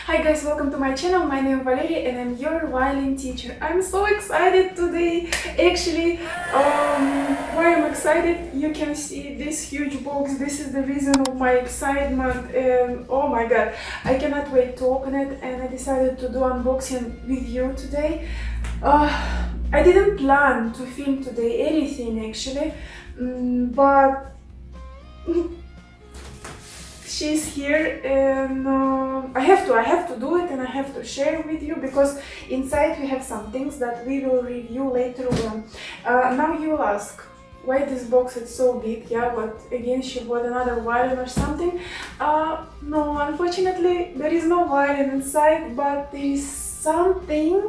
Hi guys, welcome to my channel. My name is Valerie and I'm your violin teacher. I'm so excited today. Actually, why I'm excited, you can see this huge box. This is the reason of my excitement and oh my god, I cannot wait to open it, and I decided to do unboxing with you today. I didn't plan to film today anything actually, but she's here and I have to do it, and I have to share with you because inside we have some things that we will review later on. Now you will ask why this box is so big. Yeah, but again, she bought another violin or something. No, unfortunately there is no violin inside, but there is something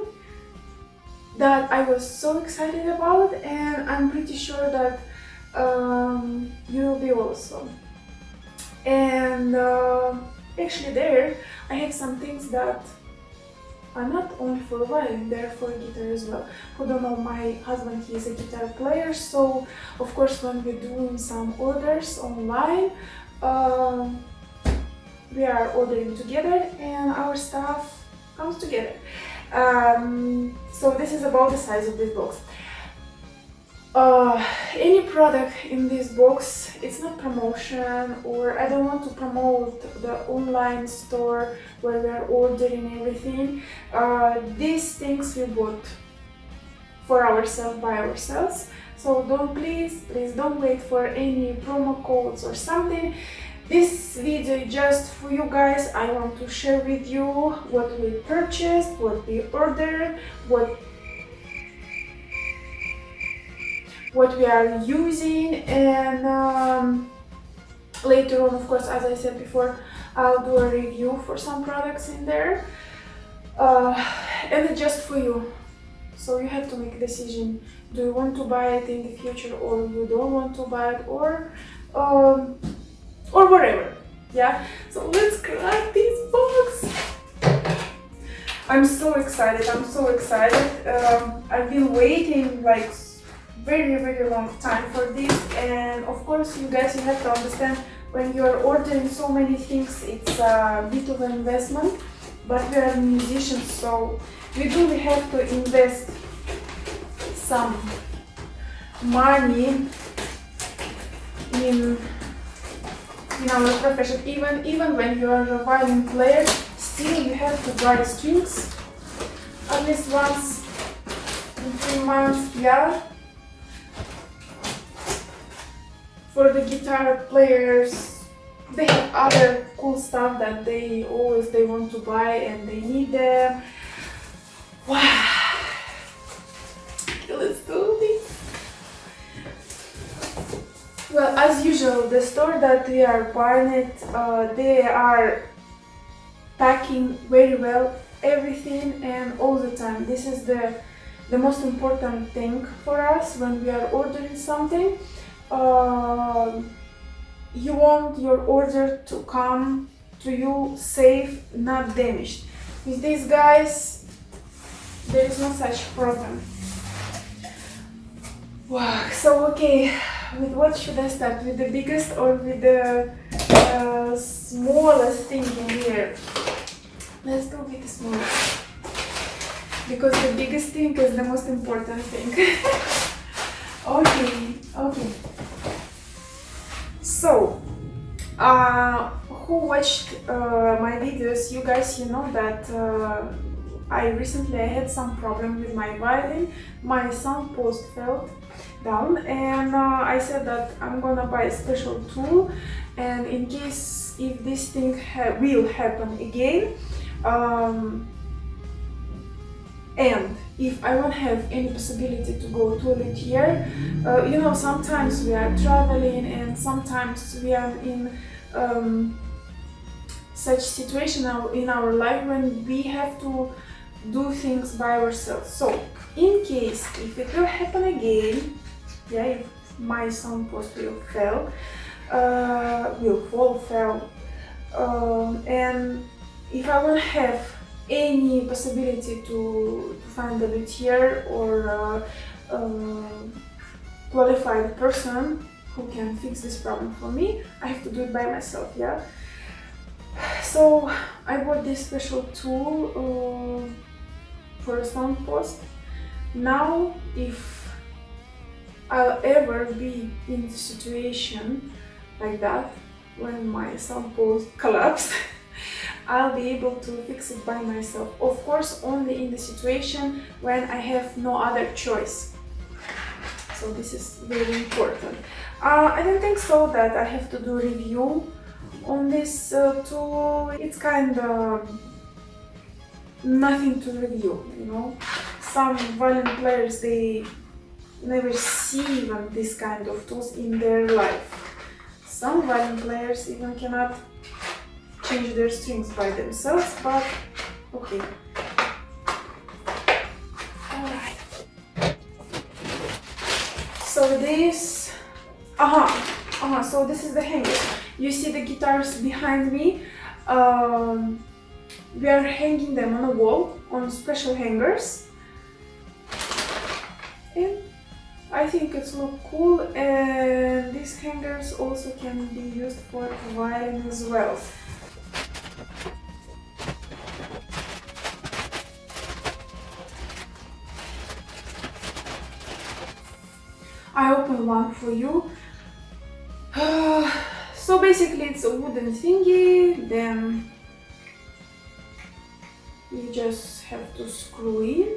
that I was so excited about, and I'm pretty sure that you will be also. And actually there I have some things that are not only for violin, they're for guitar as well. Who don't know, my husband, he is a guitar player, so of course when we're doing some orders online, we are ordering together and our stuff comes together. So this is about the size of this box. Any product in this box, it's not promotion, or I don't want to promote the online store where we are ordering everything. These things we bought for ourselves, by ourselves, so please don't wait for any promo codes or something. This video is just for you guys. I want to share with you what we purchased, what we ordered, what we are using, and later on, of course, as I said before, I'll do a review for some products in there, and it's just for you, so you have to make a decision. Do you want to buy it in the future, or you don't want to buy it, or whatever. Yeah, so let's crack this box. I'm so excited. I've been waiting like very long time for this, and of course you guys, you have to understand, when you are ordering so many things, it's a bit of an investment, but we are musicians, so we have to invest some money in our profession. Even when you are a violin player, still you have to buy strings at least once in 3 months. Yeah. For the guitar players, they have other cool stuff that they want to buy and they need them. Wow! Okay, let's do this. Well, as usual, the store that we are buying it, they are packing very well everything and all the time. This is the most important thing for us when we are ordering something. You want your order to come to you safe, not damaged. With these guys, there is no such problem. Wow, so okay, with what should I start? With the biggest or with the smallest thing in here? Let's go with the smallest, because the biggest thing is the most important thing. Okay. So, who watched my videos, you guys, you know that I recently had some problem with my violin. My sound post fell down, and I said that I'm gonna buy a special tool, and in case if this thing will happen again, and if I won't have any possibility to go toilet here, you know, sometimes we are traveling and sometimes we are in such situation in our life when we have to do things by ourselves. So in case if it will happen again, yeah, if my sound post will fall, and if I won't have any possibility to find a luthier or qualified person who can fix this problem for me, I have to do it by myself. Yeah, So I bought this special tool for a sound post. Now if I'll ever be in the situation like that, when my sound post collapsed, I'll be able to fix it by myself. Of course, only in the situation when I have no other choice. So this is very important. I don't think so that I have to do review on this tool. It's kind of nothing to review, you know. Some violin players, they never see even this kind of tools in their life. Some violin players even cannot change their strings by themselves, but okay. Alright. So this, so this is the hanger. You see the guitars behind me. We are hanging them on a wall on special hangers, and I think it's look cool. And these hangers also can be used for violin as well. I opened one for you. So basically it's a wooden thingy, then you just have to screw in.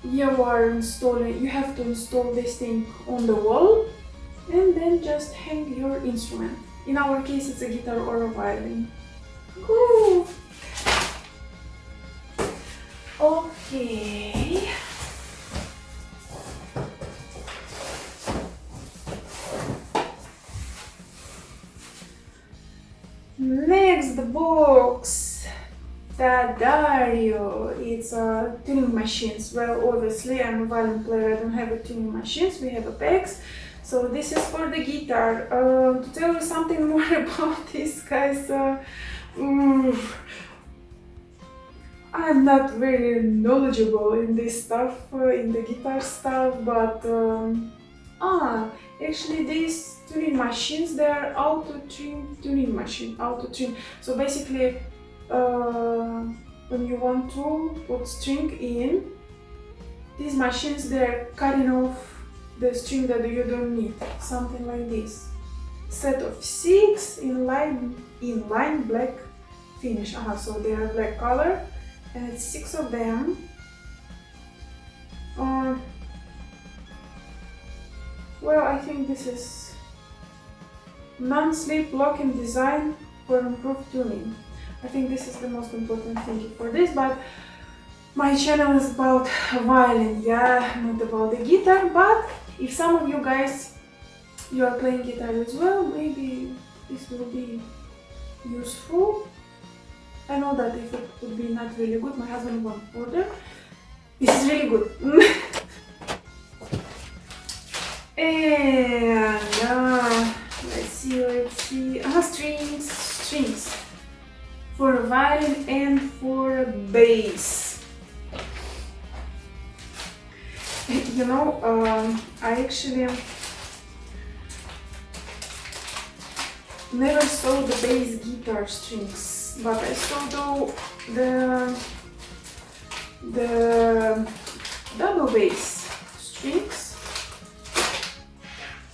You have to install this thing on the wall and then just hang your instrument. In our case it's a guitar or a violin. Woo! Okay. Next box, Dario. It's tuning machines. Well, obviously I'm a violin player, I don't have a tuning machines, we have a pegs. So this is for the guitar. To tell you something more about this, guys, I'm not very knowledgeable in this stuff, in the guitar stuff, but actually these tuning machines, they are auto-tune tuning machine, auto-tune. So basically, when you want to put string in, these machines, they're cutting off the string that you don't need, something like this. Set of 6 in line black finish. So they are black color, and it's 6 of them. Well, I think this is non-slip locking design for improved tuning. I think this is the most important thing for this, but my channel is about violin, yeah, not about the guitar. But if some of you guys, you are playing guitar as well, maybe this will be useful. I know that if it would be not really good, my husband won't order. This is really good. And let's see. Strings for violin and for bass. You know, I actually never saw the bass guitar strings, but I saw the double bass strings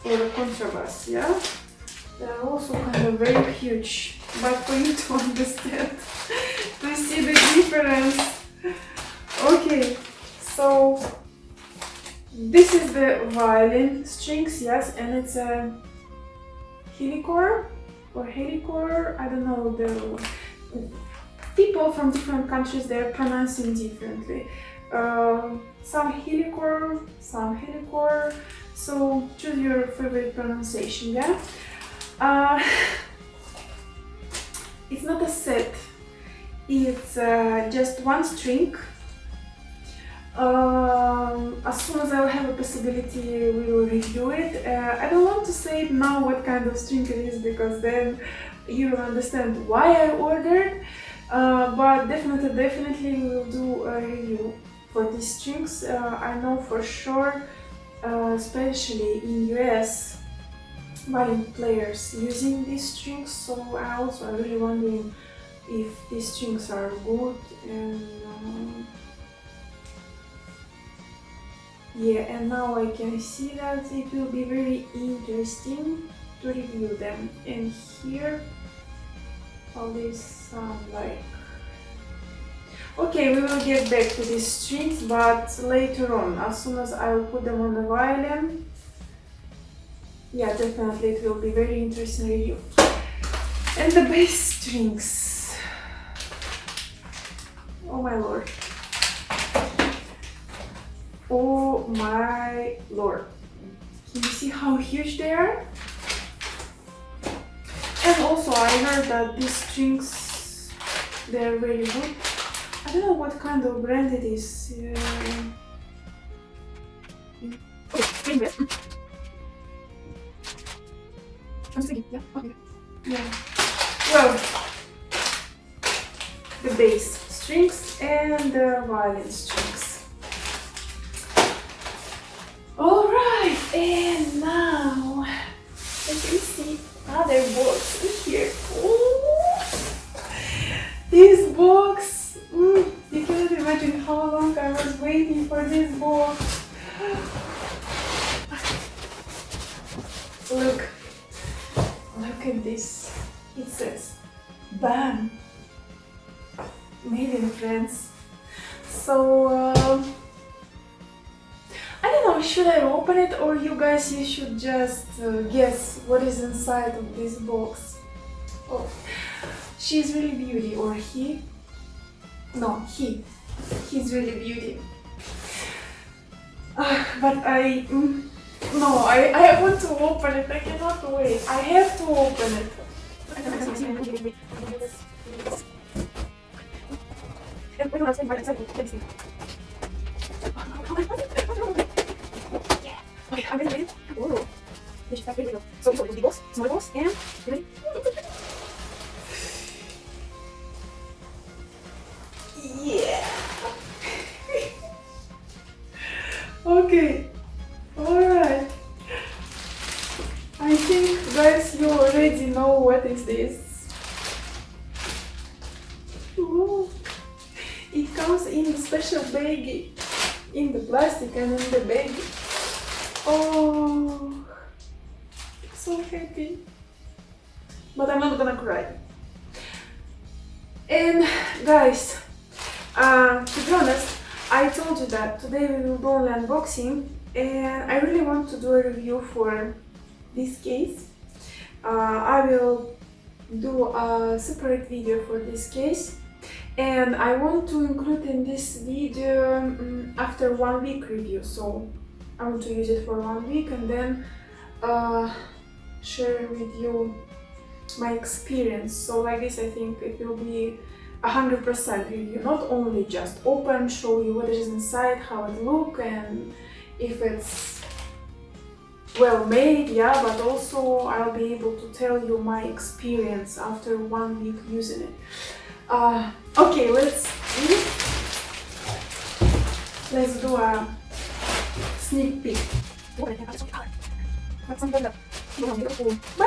for the contrabass, yeah? They're also kind of very huge, but for you to understand, to see the difference. Okay, so this is the violin strings, yes, and it's a helicore or helicore, I don't know, the people from different countries, they're pronouncing differently. Some helicore, so choose your favorite pronunciation, yeah? It's not a set, it's just one string. As soon as I'll have a possibility, we will review it. I don't want to say now what kind of string it is, because then you will understand why I ordered. But definitely we will do a review for these strings. I know for sure, especially in US, violin players using these strings, so I really wondering if these strings are good, and yeah, and now I can see that it will be very interesting to review them. And here how they sound like. Okay, we will get back to these strings, but later on, as soon as I will put them on the violin. Yeah, definitely it will be very interesting review. And the bass strings. Oh my lord. Oh my lord. Can you see how huge they are? And also I heard that these strings, they're very good. I don't know what kind of brand it is. I'm just thinking, yeah, okay. Yeah. Well, the bass strings and the violin strings. Alright, and now let me see other box in here. Ooh, this box! You cannot imagine how long I was waiting for this box. Look at this. It says BAM! Made in France. So I don't know, should I open it, or you guys, you should just guess what is inside of this box. Oh, she's really beauty, or he? No, he's really beauty. But I want to open it. I cannot wait. I have to open it. Yeah. Okay, I'm ready. Oh, this is really good. So this was the box, small box, and ready. Yeah. Okay. Alright. I think, guys, you already know what is this. Ooh. It comes in a special baggie, in the plastic and in the baggie. Oh, so happy. But I'm not gonna cry. And guys, to be honest, I told you that today we will do an unboxing, and I really want to do a review for this case. I will do a separate video for this case, and I want to include in this video after 1 week review. So I want to use it for 1 week and then share with you my experience. So like this, I think it will be 100% review, not only just open, show you what is inside, how it looks, and if it's well made, yeah, but also I'll be able to tell you my experience after 1 week using it. Okay, let's do a sneak peek. By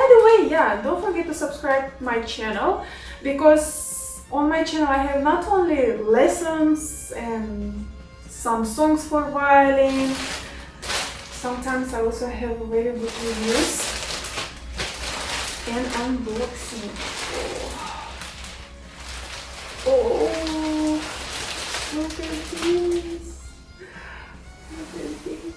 the way, yeah, don't forget to subscribe to my channel, because on my channel I have not only lessons and some songs for violin, sometimes I also have very good reviews and unboxing. Oh, look at this! Look at this!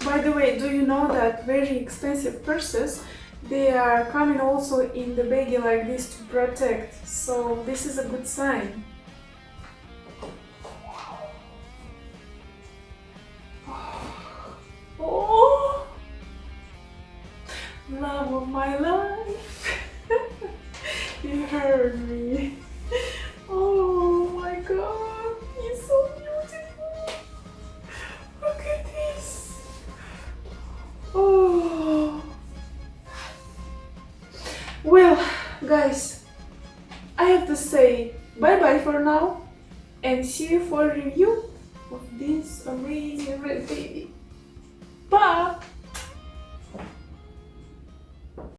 By the way, do you know that very expensive purses, they are coming also in the baggie like this to protect, so this is a good sign. Oh, love of my life. You heard me. Oh my god, he's so beautiful. Look at this. Oh. Well, guys, I have to say bye-bye for now, and see you for a review of this amazing red baby.